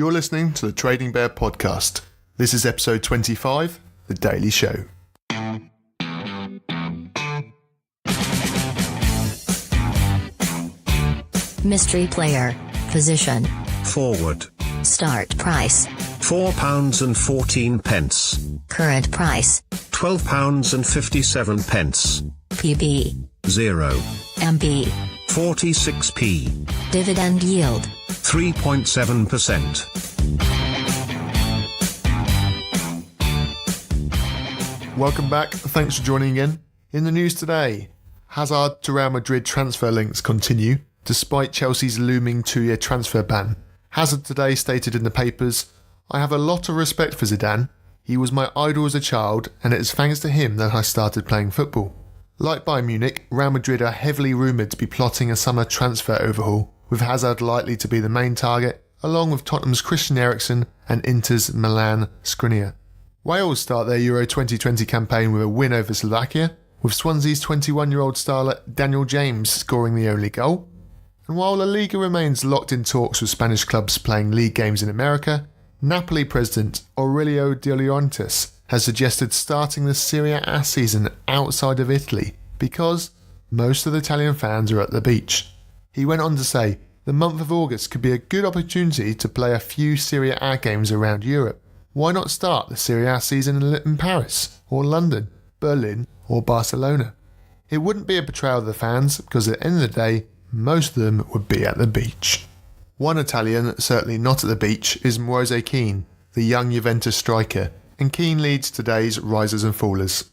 You're listening to the Trading Bear podcast. This is episode 25, The Daily Show. Mystery player. Position. Forward. Start price. £4.14. Current price. £12.57. PB. 0. MB. 46p. Dividend yield. 3.7%. Welcome back. Thanks for joining again. In the news today, Hazard to Real Madrid transfer links continue, despite Chelsea's looming 2-year transfer ban. Hazard today stated in the papers, "I have a lot of respect for Zidane. He was my idol as a child, and it is thanks to him that I started playing football." Like Bayern Munich, Real Madrid are heavily rumoured to be plotting a summer transfer overhaul, with Hazard likely to be the main target, along with Tottenham's Christian Eriksen and Inter's Milan Skriniar. Wales start their Euro 2020 campaign with a win over Slovakia, with Swansea's 21-year-old starlet Daniel James scoring the only goal. And while La Liga remains locked in talks with Spanish clubs playing league games in America, Napoli president Aurelio De Laurentiis has suggested starting the Serie A season outside of Italy because most of the Italian fans are at the beach. He went on to say the month of August could be a good opportunity to play a few Serie A games around Europe. Why not start the Serie A season in Paris, or London, Berlin, or Barcelona? It wouldn't be a betrayal of the fans because at the end of the day, most of them would be at the beach. One Italian certainly not at the beach is Moise Kean, the young Juventus striker, and Kean leads today's risers and fallers.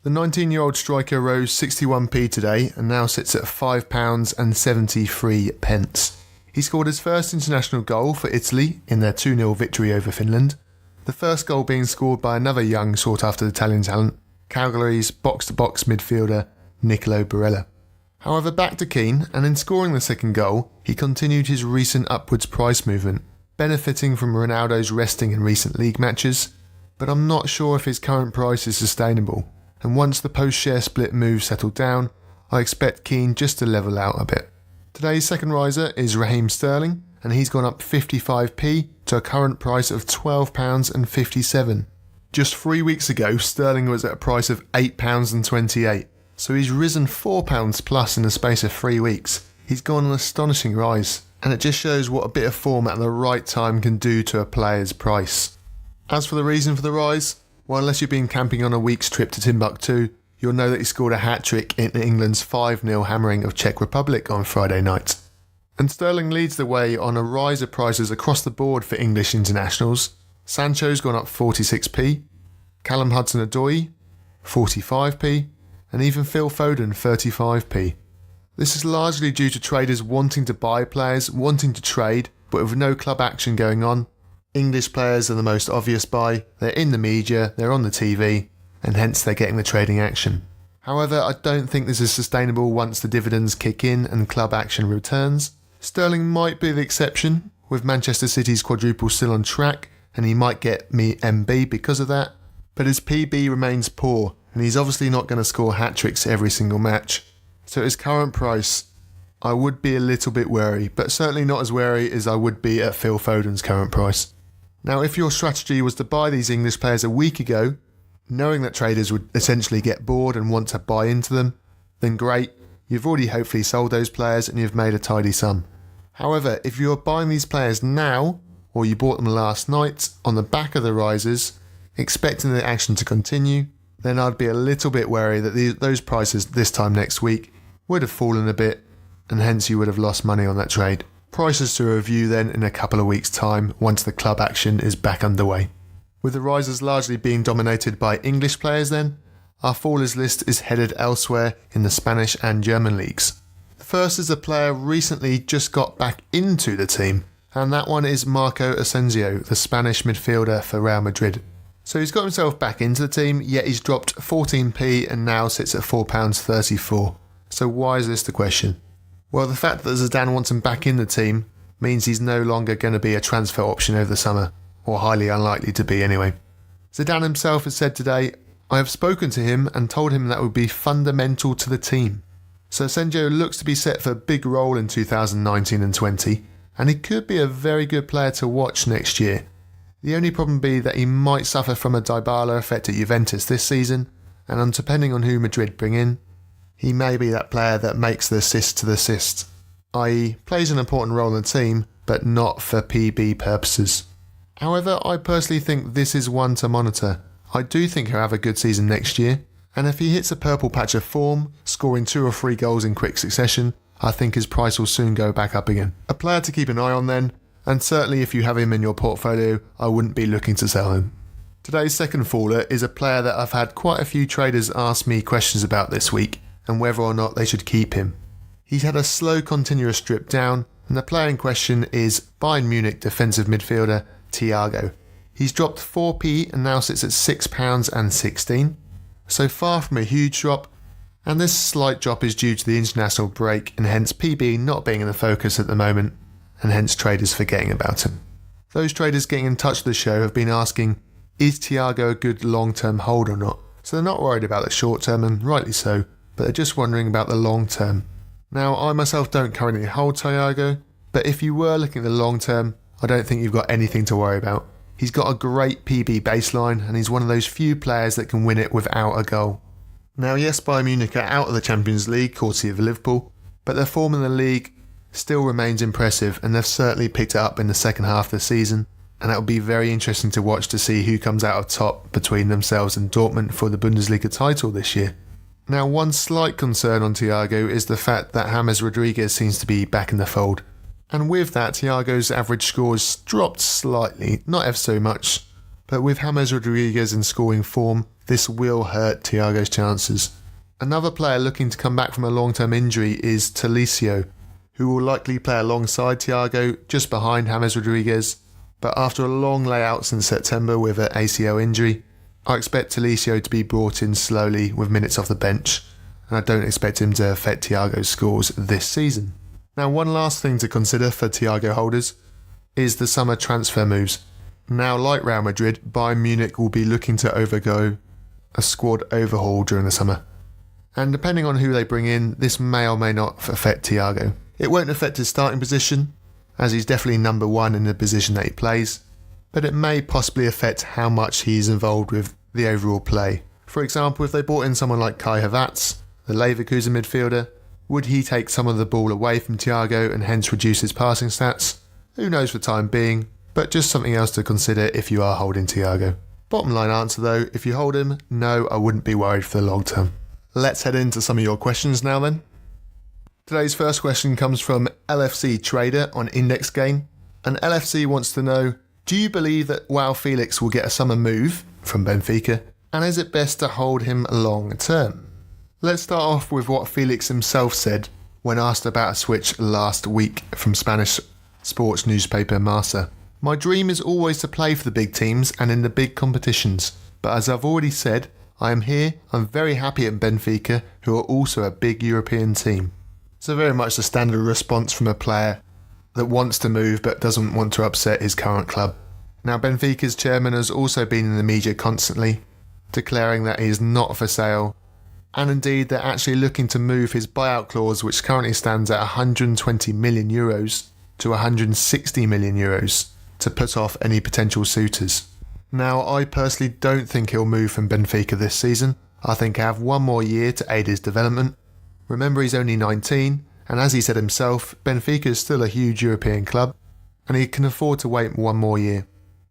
The 19-year-old striker rose 61p today and now sits at £5.73. He scored his first international goal for Italy in their 2-0 victory over Finland, the first goal being scored by another young sought-after Italian talent, Cagliari's box-to-box midfielder Nicolo Barella. However, back to Kean, and in scoring the second goal, he continued his recent upwards price movement, benefiting from Ronaldo's resting in recent league matches, but I'm not sure if his current price is sustainable, and once the post-share split moves settle down, I expect Kean just to level out a bit. Today's second riser is Raheem Sterling, and he's gone up 55p to a current price of £12.57. Just 3 weeks ago, Sterling was at a price of £8.28. So he's risen £4 plus in the space of 3 weeks. He's gone an astonishing rise, and it just shows what a bit of form at the right time can do to a player's price. As for the reason for the rise, well, unless you've been camping on a week's trip to Timbuktu, you'll know that he scored a hat-trick in England's 5-0 hammering of Czech Republic on Friday night. And Sterling leads the way on a rise of prices across the board for English internationals. Sancho's gone up 46p, Callum Hudson-Odoi 45p, and even Phil Foden 35p. This is largely due to traders wanting to buy players, wanting to trade, but with no club action going on. English players are the most obvious buy, they're in the media, they're on the TV, and hence they're getting the trading action. However, I don't think this is sustainable once the dividends kick in and club action returns. Sterling might be the exception, with Manchester City's quadruple still on track, and he might get me MB because of that, but his PB remains poor, and he's obviously not going to score hat-tricks every single match. So at his current price, I would be a little bit wary, but certainly not as wary as I would be at Phil Foden's current price. Now, if your strategy was to buy these English players a week ago, knowing that traders would essentially get bored and want to buy into them, then great, you've already hopefully sold those players and you've made a tidy sum. However, if you're buying these players now, or you bought them last night on the back of the risers, expecting the action to continue, then I'd be a little bit wary that those prices this time next week would have fallen a bit, and hence you would have lost money on that trade. Prices to review then in a couple of weeks' time once the club action is back underway. With the risers largely being dominated by English players then, our fallers list is headed elsewhere in the Spanish and German leagues. The first is a player recently just got back into the team, and that one is Marco Asensio, the Spanish midfielder for Real Madrid. So he's got himself back into the team, yet he's dropped 14p and now sits at £4.34. So why is this the question? Well, the fact that Zidane wants him back in the team means he's no longer going to be a transfer option over the summer, or highly unlikely to be anyway. Zidane himself has said today, "I have spoken to him and told him that would be fundamental to the team." So Asensio looks to be set for a big role in 2019 and 20, and he could be a very good player to watch next year. The only problem be that he might suffer from a Dybala effect at Juventus this season, and depending on who Madrid bring in, he may be that player that makes the assist to the assist, i.e. plays an important role in the team, but not for PB purposes. However, I personally think this is one to monitor. I do think he'll have a good season next year, and if he hits a purple patch of form, scoring 2 or 3 goals in quick succession, I think his price will soon go back up again. A player to keep an eye on then, and certainly if you have him in your portfolio, I wouldn't be looking to sell him. Today's second faller is a player that I've had quite a few traders ask me questions about this week, and whether or not they should keep him. He's had a slow continuous strip down, and the player in question is Bayern Munich defensive midfielder Thiago. He's dropped 4p and now sits at £6.16, so far from a huge drop, and this slight drop is due to the international break and hence PB not being in the focus at the moment, and hence traders forgetting about him. Those traders getting in touch with the show have been asking, is Thiago a good long-term hold or not? So they're not worried about the short term, and rightly so, but they're just wondering about the long term. Now, I myself don't currently hold Thiago, but if you were looking at the long term, I don't think you've got anything to worry about. He's got a great PB baseline, and he's one of those few players that can win it without a goal. Now, yes, Bayern Munich are out of the Champions League, courtesy of Liverpool, but their form in the league still remains impressive, and they've certainly picked it up in the second half of the season, and it will be very interesting to watch to see who comes out of top between themselves and Dortmund for the Bundesliga title this year. Now, one slight concern on Thiago is the fact that James Rodriguez seems to be back in the fold, and with that Thiago's average scores dropped slightly, not ever so much, but with James Rodriguez in scoring form, this will hurt Thiago's chances. Another player looking to come back from a long-term injury is Talisio, who will likely play alongside Thiago, just behind James Rodriguez, but after a long layout since September with an ACL injury, I expect Talisio to be brought in slowly with minutes off the bench, and I don't expect him to affect Thiago's scores this season. Now, one last thing to consider for Thiago holders is the summer transfer moves. Now, like Real Madrid, Bayern Munich will be looking to undergo a squad overhaul during the summer, and depending on who they bring in, this may or may not affect Thiago. It won't affect his starting position, as he's definitely number one in the position that he plays, but it may possibly affect how much he's involved with the overall play. For example, if they brought in someone like Kai Havertz, the Leverkusen midfielder, would he take some of the ball away from Thiago and hence reduce his passing stats? Who knows for the time being, but just something else to consider if you are holding Thiago. Bottom line answer though, if you hold him, no, I wouldn't be worried for the long term. Let's head into some of your questions now then. Today's first question comes from LFC Trader on Index Gain, and LFC wants to know, do you believe that Joao Felix will get a summer move from Benfica, and is it best to hold him long term? Let's start off with what Felix himself said when asked about a switch last week from Spanish sports newspaper Marca. My dream is always to play for the big teams and in the big competitions, but as I've already said, I am here, I'm very happy at Benfica, who are also a big European team. So very much the standard response from a player that wants to move but doesn't want to upset his current club. Now, Benfica's chairman has also been in the media constantly, declaring that he is not for sale, and indeed they're actually looking to move his buyout clause, which currently stands at €120 million to €160 million, to put off any potential suitors. Now, I personally don't think he'll move from Benfica this season. I think I have one more year to aid his development. Remember, he's only 19, and as he said himself, Benfica is still a huge European club, and he can afford to wait one more year.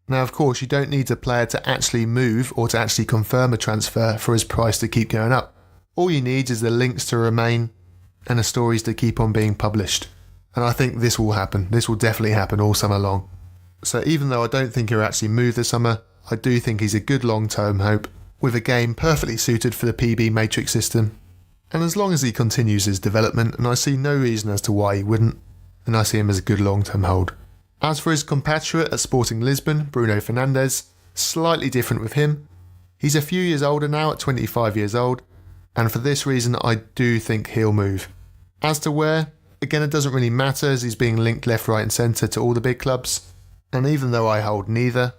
Now, of course, you don't need a player to actually move or to actually confirm a transfer for his price to keep going up. All you need is the links to remain and the stories to keep on being published. And I think this will happen. This will definitely happen all summer long. So even though I don't think he'll actually move this summer, I do think he's a good long-term hope, with a game perfectly suited for the PB matrix system. And as long as he continues his development, and I see no reason as to why he wouldn't, then I see him as a good long-term hold. As for his compatriot at Sporting Lisbon, Bruno Fernandes, slightly different with him. He's a few years older now at 25 years old, and for this reason I do think he'll move. As to where, again it doesn't really matter as he's being linked left, right and centre to all the big clubs, and even though I hold neither,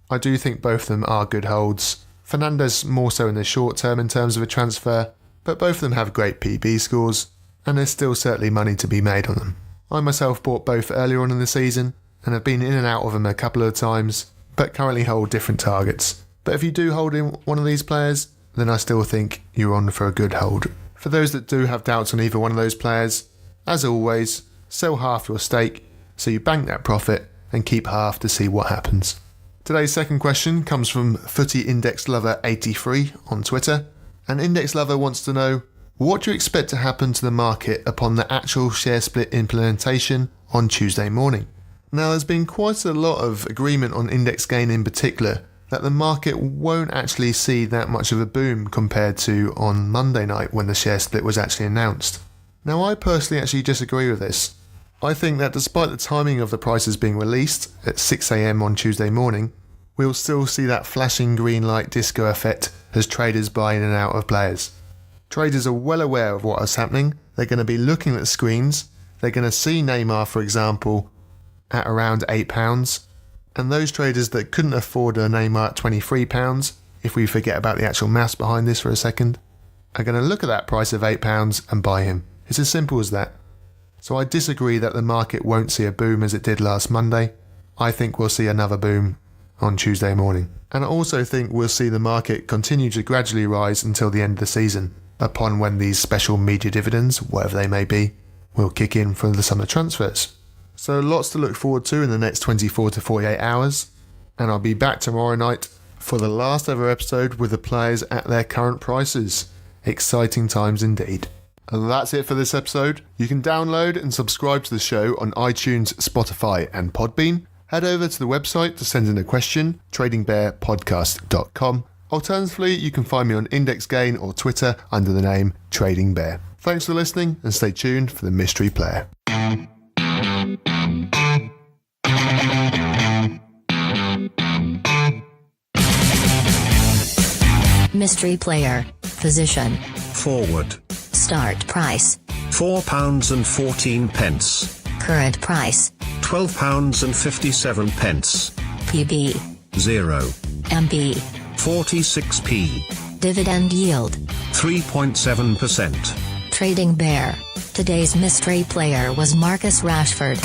I do think both of them are good holds. Fernandes more so in the short term in terms of a transfer, but both of them have great PB scores, and there's still certainly money to be made on them. I myself bought both earlier on in the season and have been in and out of them a couple of times, but currently hold different targets. But if you do hold in one of these players, then I still think you're on for a good hold. For those that do have doubts on either one of those players, as always, sell half your stake so you bank that profit and keep half to see what happens. Today's second question comes from Footy Index Lover 83 on Twitter, and Index Lover wants to know, what do you expect to happen to the market upon the actual share split implementation on Tuesday morning? Now, there's been quite a lot of agreement on index gain in particular that the market won't actually see that much of a boom compared to on Monday night when the share split was actually announced. Now, I personally actually disagree with this. I think that despite the timing of the prices being released at 6 AM on Tuesday morning, we'll still see that flashing green light disco effect as traders buy in and out of players. Traders are well aware of what is happening. They're going to be looking at the screens. They're going to see Neymar, for example, at around £8. And those traders that couldn't afford a Neymar at £23, if we forget about the actual maths behind this for a second, are going to look at that price of £8 and buy him. It's as simple as that. So I disagree that the market won't see a boom as it did last Monday. I think we'll see another boom on Tuesday morning. And I also think we'll see the market continue to gradually rise until the end of the season, upon when these special media dividends, whatever they may be, will kick in for the summer transfers. So lots to look forward to in the next 24 to 48 hours, and I'll be back tomorrow night for the last ever episode with the players at their current prices. Exciting times indeed. And that's it for this episode. You can download and subscribe to the show on iTunes, Spotify and Podbean. Head over to the website to send in a question, tradingbearpodcast.com. Alternatively, you can find me on Index Gain or Twitter under the name Trading Bear. Thanks for listening and stay tuned for the Mystery Player. Mystery player. Position. Forward. Start price. £4.14. Current price. £12.57. PB. 0. MB. 46p. Dividend yield. 3.7%. Trading Bear. Today's mystery player was Marcus Rashford.